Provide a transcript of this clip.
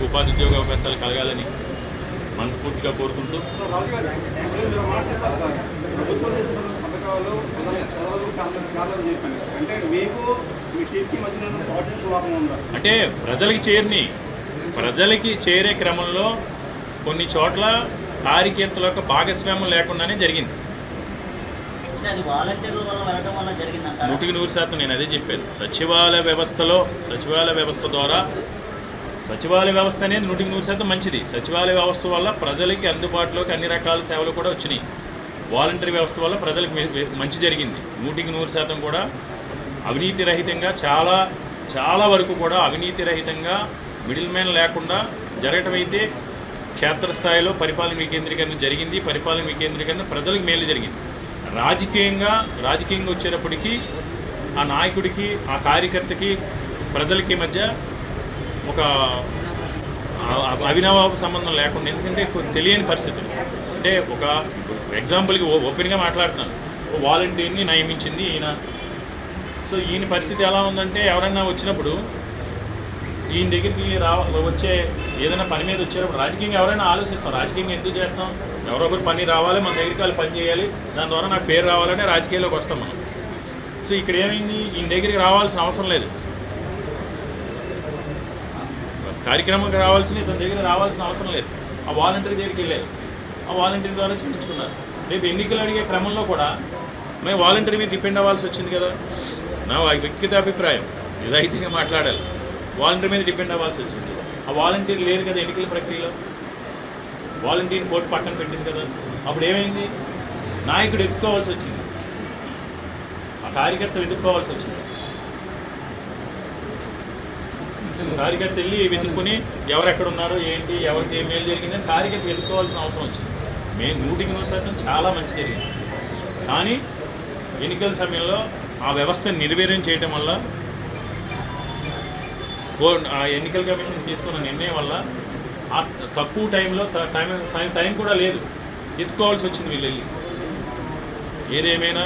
ఉపాధి ఉద్యోగ అవకాశాలు కలగాలని మనస్ఫూర్తిగా కోరుకుంటూ అంటే ప్రజలకి చేరే క్రమంలో కొన్ని చోట్ల కార్యకర్తల యొక్క భాగస్వామ్యం లేకుండానే జరిగింది. 100% నేను అదే చెప్పాను. సచివాలయ వ్యవస్థ ద్వారా సచివాలయ వ్యవస్థ అనేది 100% మంచిది. సచివాలయ వ్యవస్థ వల్ల ప్రజలకి అందుబాటులోకి అన్ని రకాల సేవలు కూడా వచ్చినాయి. వాలంటరీ వ్యవస్థ వల్ల ప్రజలకు మంచి జరిగింది. 100% కూడా అవినీతి రహితంగా చాలా వరకు కూడా అవినీతి రహితంగా మిడిల్ మ్యాన్ లేకుండా జరగటం అయితే క్షేత్రస్థాయిలో పరిపాలన వికేంద్రీకరణ జరిగింది. పరిపాలన వికేంద్రీకరణ ప్రజలకు మేలు జరిగింది. రాజకీయంగా వచ్చేటప్పటికీ ఆ నాయకుడికి ఆ కార్యకర్తకి ప్రజలకి మధ్య ఒక అవినాభావ సంబంధం లేకుండా, ఎందుకంటే తెలియని పరిస్థితులు. అంటే ఒక ఎగ్జాంపుల్కి ఓపెన్గా మాట్లాడుతున్నాను, వాలంటీర్ని నియమించింది ఈయన. సో ఈయన పరిస్థితి ఎలా ఉందంటే ఎవరైనా వచ్చినప్పుడు ఈయన దగ్గరికి వచ్చే ఏదైనా పని మీద వచ్చేటప్పుడు రాజకీయంగా ఎవరైనా ఆలోచిస్తాం, రాజకీయంగా ఎందుకు చేస్తాం, ఎవరో ఒకరు పని రావాలి, మన దగ్గరికి వాళ్ళు పని చేయాలి, దాని ద్వారా నాకు పేరు రావాలంటే రాజకీయాల్లోకి వస్తాం మనం. సో ఇక్కడ ఏమైంది, ఈయన దగ్గరికి రావాల్సిన అవసరం లేదు, కార్యక్రమంకి రావాల్సిన ఇతని దగ్గర రావాల్సిన అవసరం లేదు. ఆ వాలంటీర్ దగ్గరికి వెళ్ళారు, ఆ వాలంటీర్ ద్వారా చేయించుకున్నారు. రేపు ఎన్నికలు అడిగే క్రమంలో కూడా మేము వాలంటీర్ మీద డిపెండ్ అవ్వాల్సి వచ్చింది కదా. నా వ్యక్తిగత అభిప్రాయం, నిజాయితీగా మాట్లాడాలి, వాలంటీర్ మీద డిపెండ్ అవ్వాల్సి వచ్చింది. ఆ వాలంటీర్ లేరు కదా ఎన్నికల ప్రక్రియలో, వాలంటీర్ని కోర్టు పక్కన పెట్టింది కదా. అప్పుడు ఏమైంది, నాయకుడు ఎత్తుకోవాల్సి వచ్చింది, ఆ కార్యకర్తలు ఎదుర్కోవాల్సి వచ్చింది. కార్యకర్త వెళ్ళి వెతుక్కుని ఎవరెక్కడ ఉన్నారో ఏంటి, ఎవరికి ఏ మేలు జరిగిందని కార్యకర్త వెతుక్కోవాల్సిన అవసరం వచ్చింది. 100% చాలా మంచి జరిగింది. కానీ ఎన్నికల సమయంలో ఆ వ్యవస్థను నిర్వీర్యం చేయడం వల్ల, ఆ ఎన్నికల కమిషన్ తీసుకున్న నిర్ణయం వల్ల ఆ తక్కువ టైంలో టైం కూడా లేదు, ఎత్తుకోవాల్సి వచ్చింది వీళ్ళు వెళ్ళి. ఏదేమైనా